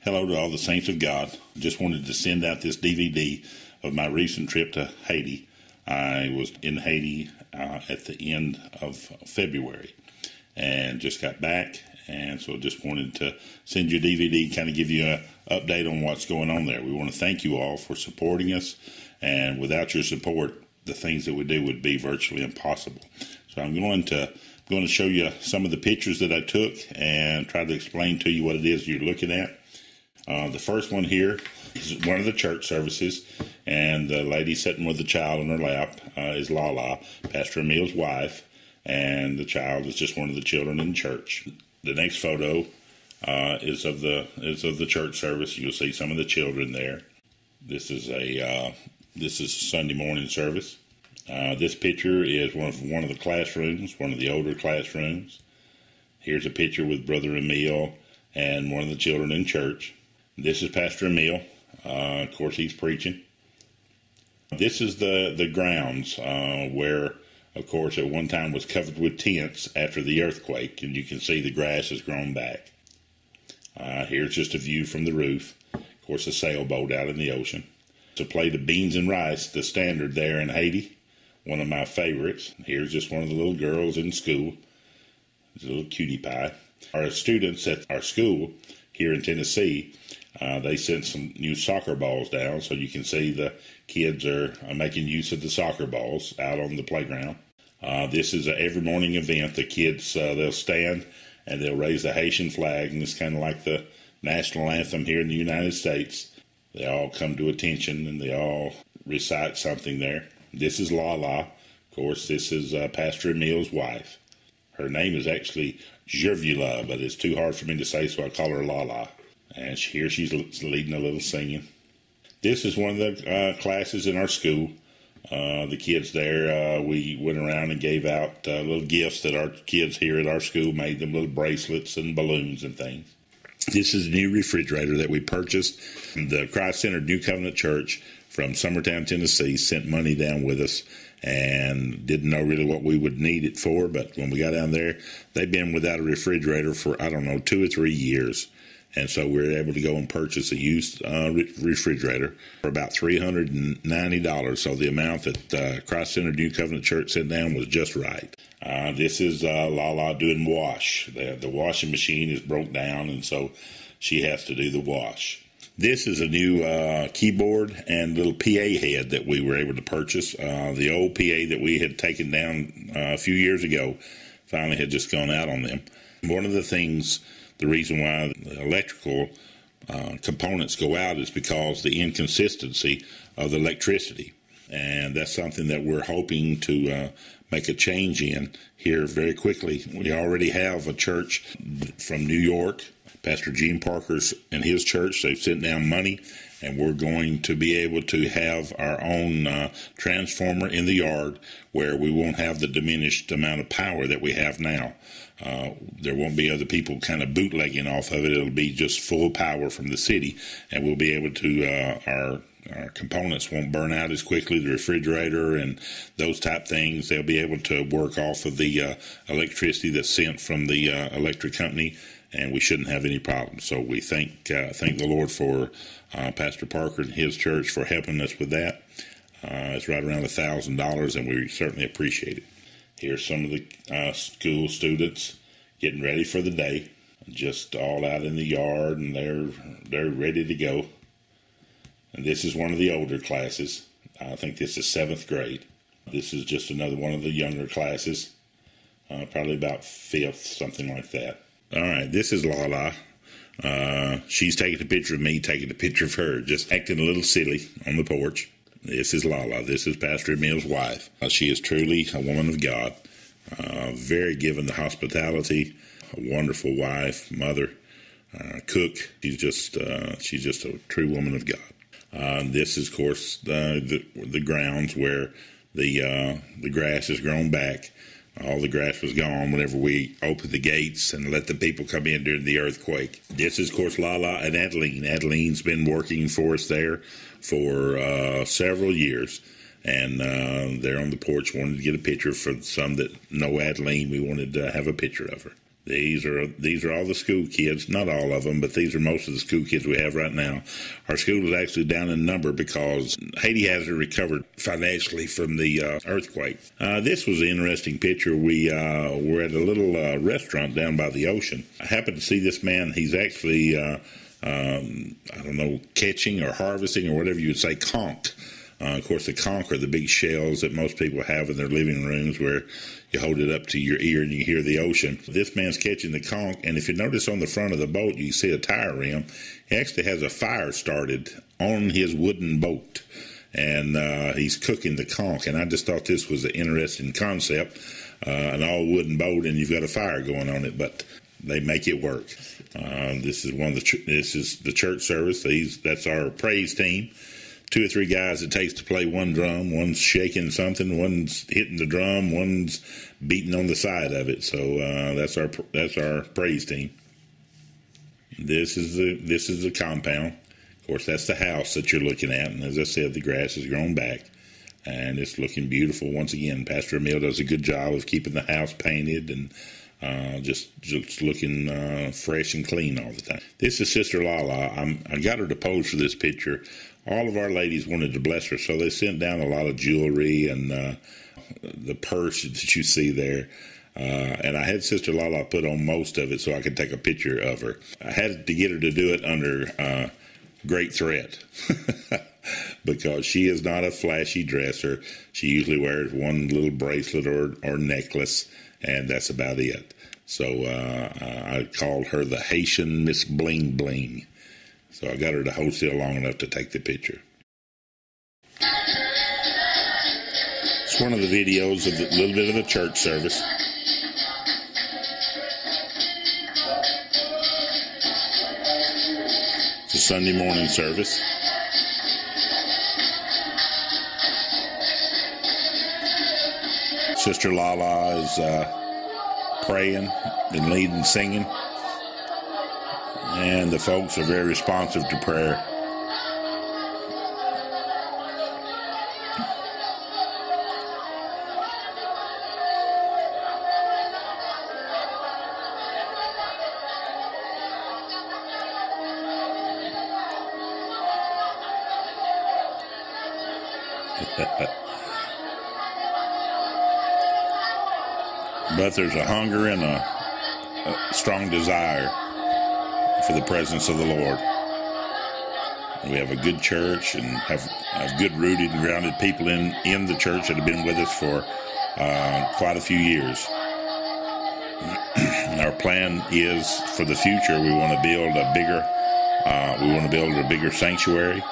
Hello to all the saints of God. Just wanted to send out this DVD of my recent trip to Haiti. I was in Haiti at the end of February and just got back, and so just wanted to send you a DVD, kind of give you an update on what's going on there. We want to thank you all for supporting us, and without your support, the things that we do would be virtually impossible. So I'm going to show you some of the pictures that I took and try to explain to you what it is you're looking at. The first one here is one of the church services, and the lady sitting with the child on her lap is Lala, Pastor Emil's wife, and the child is just one of the children in church. The next photo is of the church service. You'll see some of the children there. This is Sunday morning service. This picture is one of the classrooms, one of the older classrooms. Here's a picture with Brother Emil and one of the children in church. This is Pastor Emil. Of course, he's preaching. This is the grounds where, of course, at one time was covered with tents after the earthquake, and you can see the grass has grown back. Here's just a view from the roof. Of course, a sailboat out in the ocean. To play the beans and rice, the standard there in Haiti, one of my favorites. Here's just one of the little girls in school. It's a little cutie pie. Our students at our school here in Tennessee, they sent some new soccer balls down, so you can see the kids are making use of the soccer balls out on the playground. This is an every morning event. The kids, they'll stand and they'll raise the Haitian flag, and it's kind of like the national anthem here in the United States. They all come to attention and they all recite something there. This is Lala. Of course, this is Pastor Emil's wife. Her name is actually Gervula, but it's too hard for me to say, so I call her Lala. And here she's leading a little singing. This is one of the classes in our school. The kids there, we went around and gave out little gifts that our kids here at our school made them, little bracelets and balloons and things. This is a new refrigerator that we purchased. The Christ-Centered New Covenant Church from Summertown, Tennessee, sent money down with us and didn't know really what we would need it for. But when we got down there, they'd been without a refrigerator for, 2 or 3 years. And so we were able to go and purchase a used refrigerator for about $390. So the amount that Christ-Centered New Covenant Church sent down was just right. This is Lala doing wash. The washing machine is broke down, and so she has to do the wash. This is a new keyboard and little PA head that we were able to purchase. The old PA that we had taken down a few years ago finally had just gone out on them. One of the things, the reason why the electrical components go out is because the inconsistency of the electricity. And that's something that we're hoping to make a change in here very quickly. We already have a church from New York, Pastor Gene Parker's and his church. They've sent down money, and we're going to be able to have our own transformer in the yard where we won't have the diminished amount of power that we have now. There won't be other people kind of bootlegging off of it. It'll be just full power from the city, and we'll be able to, our components won't burn out as quickly, the refrigerator and those type things. They'll be able to work off of the electricity that's sent from the electric company, and we shouldn't have any problems. So we thank the Lord for Pastor Parker and his church for helping us with that. It's right around $1,000, and we certainly appreciate it. Here's some of the school students getting ready for the day, just all out in the yard, and they're ready to go. And this is one of the older classes. I think this is 7th grade. This is just another one of the younger classes, probably about 5th, something like that. All right, this is Lala. She's taking a picture of me, taking a picture of her, just acting a little silly on the porch. This is Lala. This is Pastor Emil's wife. She is truly a woman of God, very given to hospitality, a wonderful wife, mother, cook. She's just a true woman of God. This is, of course, the grounds where the grass has grown back. All the grass was gone whenever we opened the gates and let the people come in during the earthquake. This is, of course, Lala and Adeline. Adeline's been working for us there for several years, and they're on the porch. Wanted to get a picture for some that know Adeline. We wanted to have a picture of her. These are all the school kids, not all of them, but these are most of the school kids we have right now. Our school is actually down in number because Haiti hasn't recovered financially from the earthquake. This was an interesting picture. We were at a little restaurant down by the ocean. I happened to see this man. He's actually, I don't know, catching or harvesting or whatever you would say, conch. Of course, the conch are the big shells that most people have in their living rooms where you hold it up to your ear and you hear the ocean. This man's catching the conch, and if you notice on the front of the boat, you see a tire rim. He actually has a fire started on his wooden boat, and he's cooking the conch. And I just thought this was an interesting concept, an all-wooden boat, and you've got a fire going on it, but they make it work. This is the church service. That's our praise team. 2 or 3 guys it takes to play one drum. One's shaking something, one's hitting the drum, one's beating on the side of it. So that's our praise team. This is the compound. Of course, that's the house that you're looking at. And as I said, the grass has grown back, and it's looking beautiful once again. Pastor Emil does a good job of keeping the house painted and just looking fresh and clean all the time. This is Sister Lala. I got her to pose for this picture. All of our ladies wanted to bless her, so they sent down a lot of jewelry and the purse that you see there. And I had Sister Lala put on most of it so I could take a picture of her. I had to get her to do it under great threat because she is not a flashy dresser. She usually wears one little bracelet or necklace, and that's about it. So I called her the Haitian Miss Bling Bling. So I got her to hold still long enough to take the picture. It's one of the videos of a little bit of the church service. It's a Sunday morning service. Sister Lala is praying and leading, singing. And the folks are very responsive to prayer. But there's a hunger and a strong desire for the presence of the Lord. We have a good church and have good rooted and grounded people in the church that have been with us for quite a few years. Our plan is for the future we want to build a bigger sanctuary.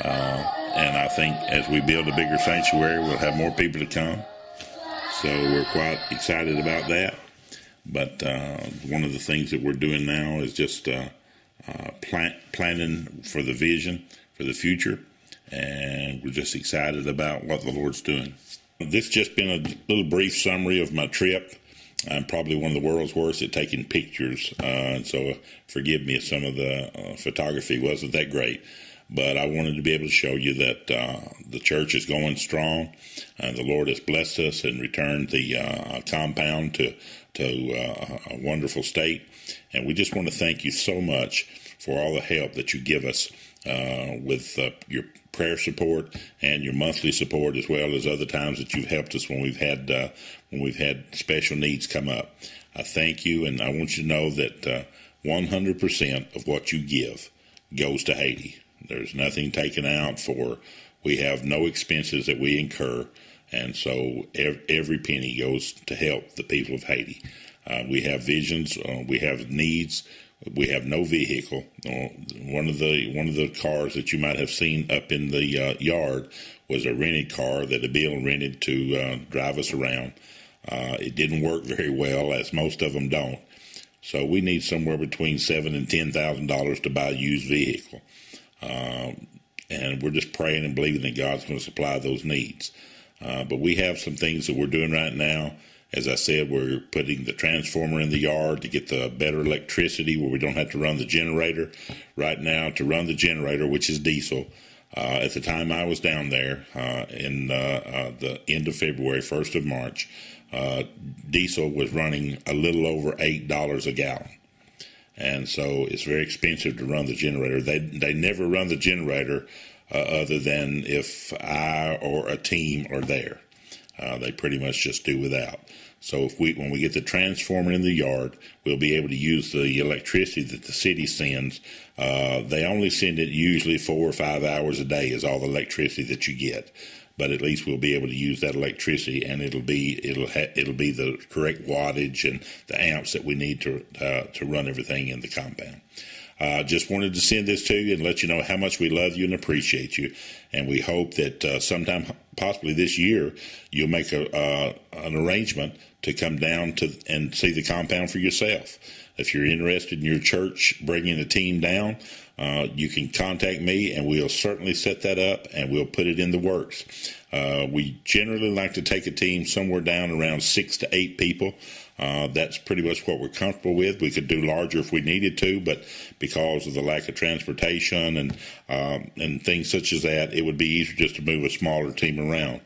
And I think as we build a bigger sanctuary, we'll have more people to come. So we're quite excited about that. But one of the things that we're doing now is just planning for the vision for the future, and we're just excited about what the Lord's doing. This has just been a little brief summary of my trip. I'm probably one of the world's worst at taking pictures, and so forgive me if some of the photography wasn't that great. But I wanted to be able to show you that the church is going strong. The Lord has blessed us and returned the compound to a wonderful state. And we just want to thank you so much for all the help that you give us with your prayer support and your monthly support, as well as other times that you've helped us when we've had special needs come up. I thank you, and I want you to know that 100% of what you give goes to Haiti. There's nothing taken out we have no expenses that we incur, and so every penny goes to help the people of Haiti. We have visions, we have needs, we have no vehicle. One of the cars that you might have seen up in the yard was a rented car that Bill rented to drive us around. It didn't work very well, as most of them don't. So we need somewhere between $7,000 and $10,000 to buy a used vehicle. And we're just praying and believing that God's going to supply those needs. But we have some things that we're doing right now. As I said, we're putting the transformer in the yard to get the better electricity where we don't have to run the generator. Right now, to run the generator, which is diesel, at the time I was down there in the end of February, 1st of March, diesel was running a little over $8 a gallon. And so it's very expensive to run the generator. They never run the generator other than if I or a team are there. They pretty much just do without. So when we get the transformer in the yard, we'll be able to use the electricity that the city sends. They only send it usually 4 or 5 hours a day is all the electricity that you get. But at least we'll be able to use that electricity, and it'll be the correct wattage and the amps that we need to run everything in the compound. Just wanted to send this to you and let you know how much we love you and appreciate you, and we hope that sometime, possibly this year, you'll make an arrangement to come down and see the compound for yourself. If you're interested in your church bringing a team down, you can contact me, and we'll certainly set that up, and we'll put it in the works. We generally like to take a team somewhere down around 6 to 8 people. That's pretty much what we're comfortable with. We could do larger if we needed to, but because of the lack of transportation and things such as that, it would be easier just to move a smaller team around.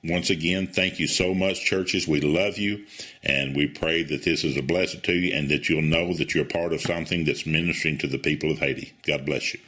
Once again, thank you so much, churches. We love you, and we pray that this is a blessing to you and that you'll know that you're part of something that's ministering to the people of Haiti. God bless you.